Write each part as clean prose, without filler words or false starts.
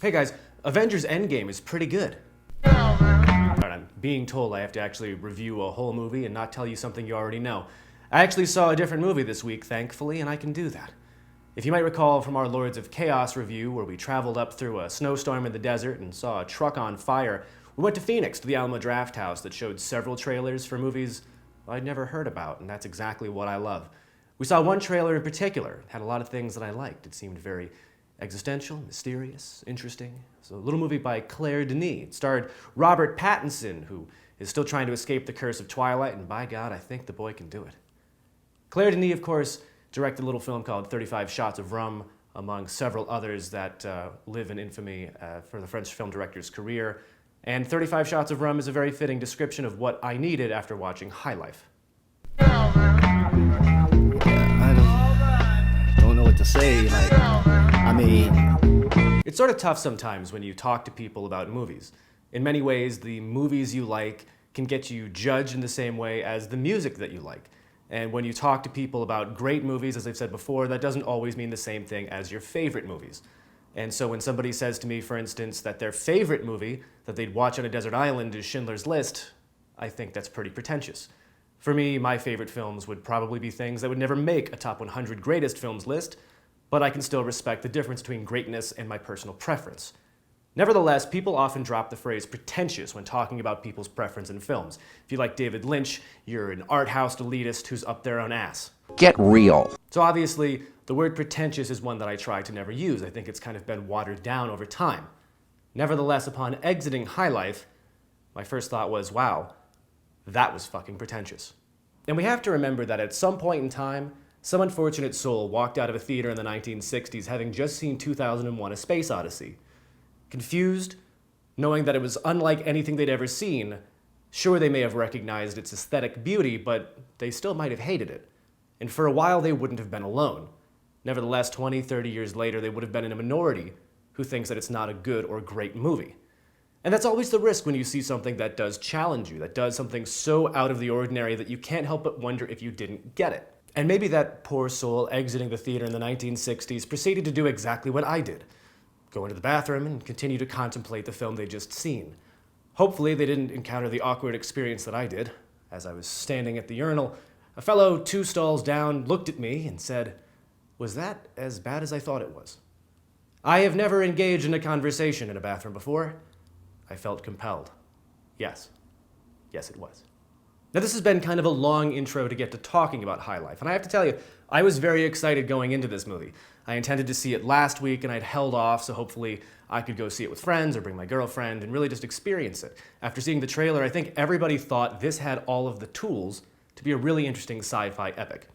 Hey guys, Avengers Endgame is pretty good. Alright, I'm being told I have to actually review a whole movie and not tell you something you already know. I actually saw a different movie this week, thankfully, and I can do that. If you might recall from our Lords of Chaos review, where we traveled up through a snowstorm in the desert and saw a truck on fire, we went to Phoenix to the Alamo Drafthouse that showed several trailers for movies I'd never heard about, and that's exactly what I love. We saw one trailer in particular. It had a lot of things that I liked. It seemed very existential, mysterious, interesting. It's a little movie by Claire Denis. It starred Robert Pattinson, who is still trying to escape the curse of Twilight, and by God, I think the boy can do it. Claire Denis, of course, directed a little film called 35 Shots of Rum, among several others that live in infamy for the French film director's career. And 35 Shots of Rum is a very fitting description of what I needed after watching High Life. I don't know what to say. It's sort of tough sometimes when you talk to people about movies. In many ways, the movies you like can get you judged in the same way as the music that you like. And when you talk to people about great movies, as I've said before, that doesn't always mean the same thing as your favorite movies. And so when somebody says to me, for instance, that their favorite movie that they'd watch on a desert island is Schindler's List, I think that's pretty pretentious. For me, my favorite films would probably be things that would never make a top 100 greatest films list, but I can still respect the difference between greatness and my personal preference. Nevertheless, people often drop the phrase pretentious when talking about people's preference in films. If you like David Lynch, you're an art house elitist who's up their own ass. Get real. So obviously, the word pretentious is one that I try to never use. I think it's kind of been watered down over time. Nevertheless, upon exiting High Life, my first thought was, wow, that was fucking pretentious. And we have to remember that at some point in time, some unfortunate soul walked out of a theater in the 1960s having just seen 2001: A Space Odyssey. Confused, knowing that it was unlike anything they'd ever seen, sure, they may have recognized its aesthetic beauty, but they still might have hated it. And for a while, they wouldn't have been alone. Nevertheless, 20, 30 years later, they would have been in a minority who thinks that it's not a good or great movie. And that's always the risk when you see something that does challenge you, that does something so out of the ordinary that you can't help but wonder if you didn't get it. And maybe that poor soul exiting the theater in the 1960s proceeded to do exactly what I did. Go into the bathroom and continue to contemplate the film they'd just seen. Hopefully they didn't encounter the awkward experience that I did. As I was standing at the urinal, a fellow 2 stalls down looked at me and said, "Was that as bad as I thought it was?" I have never engaged in a conversation in a bathroom before. I felt compelled. Yes, it was. Now this has been kind of a long intro to get to talking about High Life, and I have to tell you, I was very excited going into this movie. I intended to see it last week and I'd held off, so hopefully I could go see it with friends or bring my girlfriend and really just experience it. After seeing the trailer, I think everybody thought this had all of the tools to be a really interesting sci-fi epic.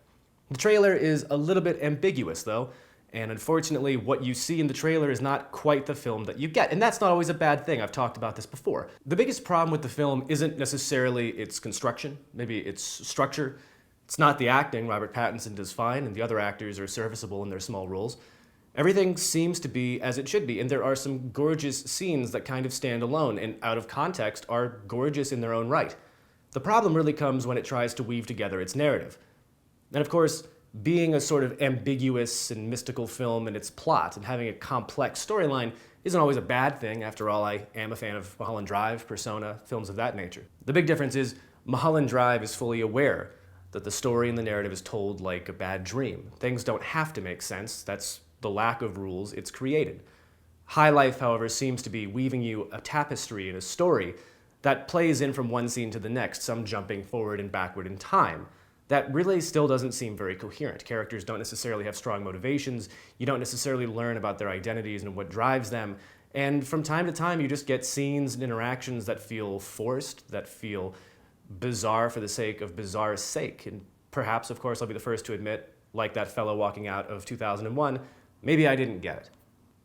The trailer is a little bit ambiguous though, and unfortunately what you see in the trailer is not quite the film that you get, and that's not always a bad thing. I've talked about this before. The biggest problem with the film isn't necessarily its construction, maybe its structure. It's not the acting. Robert Pattinson does fine, and the other actors are serviceable in their small roles. Everything seems to be as it should be, and there are some gorgeous scenes that kind of stand alone and out of context are gorgeous in their own right. The problem really comes when it tries to weave together its narrative. And of course, being a sort of ambiguous and mystical film in its plot and having a complex storyline isn't always a bad thing. After all, I am a fan of Mulholland Drive, Persona, films of that nature. The big difference is Mulholland Drive is fully aware that the story and the narrative is told like a bad dream. Things don't have to make sense. That's the lack of rules it's created. High Life, however, seems to be weaving you a tapestry and a story that plays in from one scene to the next, some jumping forward and backward in time. That really still doesn't seem very coherent. Characters don't necessarily have strong motivations. You don't necessarily learn about their identities and what drives them. And from time to time, you just get scenes and interactions that feel forced, that feel bizarre for the sake of bizarre sake. And perhaps, of course, I'll be the first to admit, like that fellow walking out of 2001, maybe I didn't get it.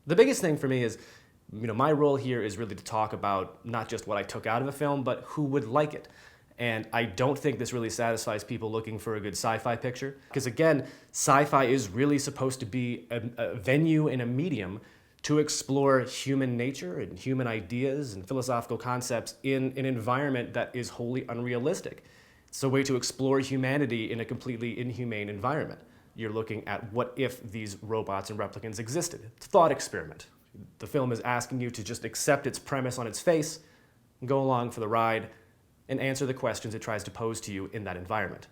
The biggest thing for me is, my role here is really to talk about not just what I took out of a film, but who would like it. And I don't think this really satisfies people looking for a good sci-fi picture. Because again, sci-fi is really supposed to be a venue and a medium to explore human nature and human ideas and philosophical concepts in an environment that is wholly unrealistic. It's a way to explore humanity in a completely inhumane environment. You're looking at what if these robots and replicants existed. It's a thought experiment. The film is asking you to just accept its premise on its face, go along for the ride, and answer the questions it tries to pose to you in that environment.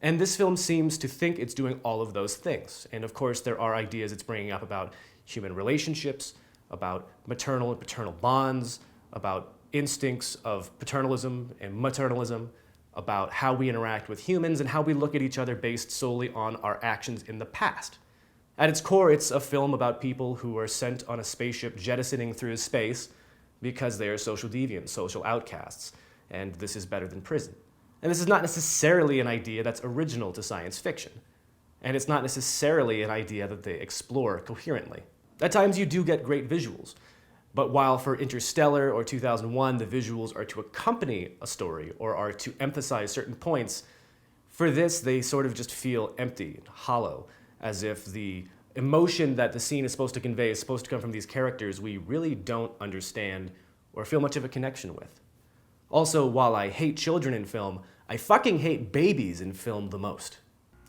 And this film seems to think it's doing all of those things. And of course, there are ideas it's bringing up about human relationships, about maternal and paternal bonds, about instincts of paternalism and maternalism, about how we interact with humans and how we look at each other based solely on our actions in the past. At its core, it's a film about people who are sent on a spaceship jettisoning through space because they are social deviants, social outcasts, and this is better than prison. And this is not necessarily an idea that's original to science fiction. And it's not necessarily an idea that they explore coherently. At times you do get great visuals, but while for Interstellar or 2001 the visuals are to accompany a story or are to emphasize certain points, for this they sort of just feel empty and hollow, as if the emotion that the scene is supposed to convey is supposed to come from these characters we really don't understand or feel much of a connection with. Also, while I hate children in film, I fucking hate babies in film the most.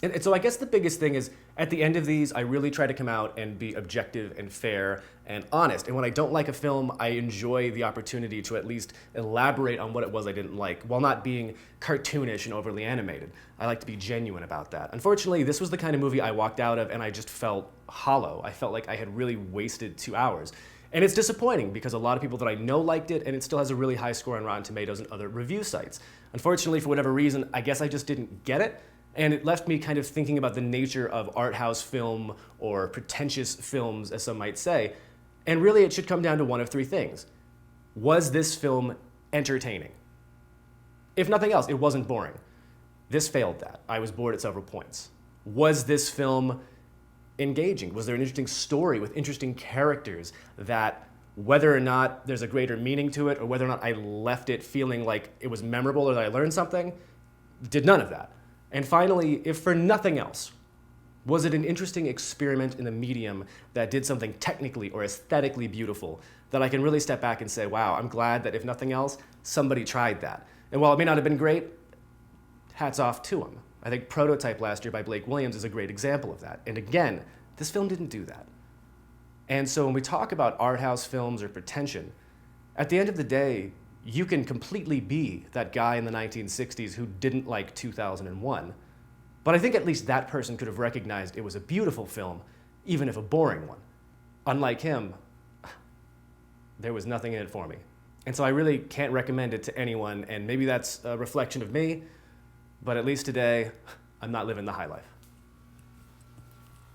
And so I guess the biggest thing is, at the end of these, I really try to come out and be objective and fair and honest. And when I don't like a film, I enjoy the opportunity to at least elaborate on what it was I didn't like, while not being cartoonish and overly animated. I like to be genuine about that. Unfortunately, this was the kind of movie I walked out of and I just felt hollow. I felt like I had really wasted 2 hours. And it's disappointing because a lot of people that I know liked it, and it still has a really high score on Rotten Tomatoes and other review sites. Unfortunately, for whatever reason, I guess I just didn't get it, and it left me kind of thinking about the nature of art house film or pretentious films, as some might say. And really, it should come down to one of three things. Was this film entertaining? If nothing else, it wasn't boring. This failed that. I was bored at several points. Was this film engaging? Was there an interesting story with interesting characters that, whether or not there's a greater meaning to it or whether or not I left it feeling like it was memorable or that I learned something, did none of that. And finally, if for nothing else, was it an interesting experiment in the medium that did something technically or aesthetically beautiful that I can really step back and say, wow, I'm glad that if nothing else, somebody tried that. And while it may not have been great, hats off to them. I think Prototype last year by Blake Williams is a great example of that. And again, this film didn't do that. And so when we talk about art house films or pretension, at the end of the day, you can completely be that guy in the 1960s who didn't like 2001. But I think at least that person could have recognized it was a beautiful film, even if a boring one. Unlike him, there was nothing in it for me. And so I really can't recommend it to anyone, and maybe that's a reflection of me, but at least today, I'm not living the high life.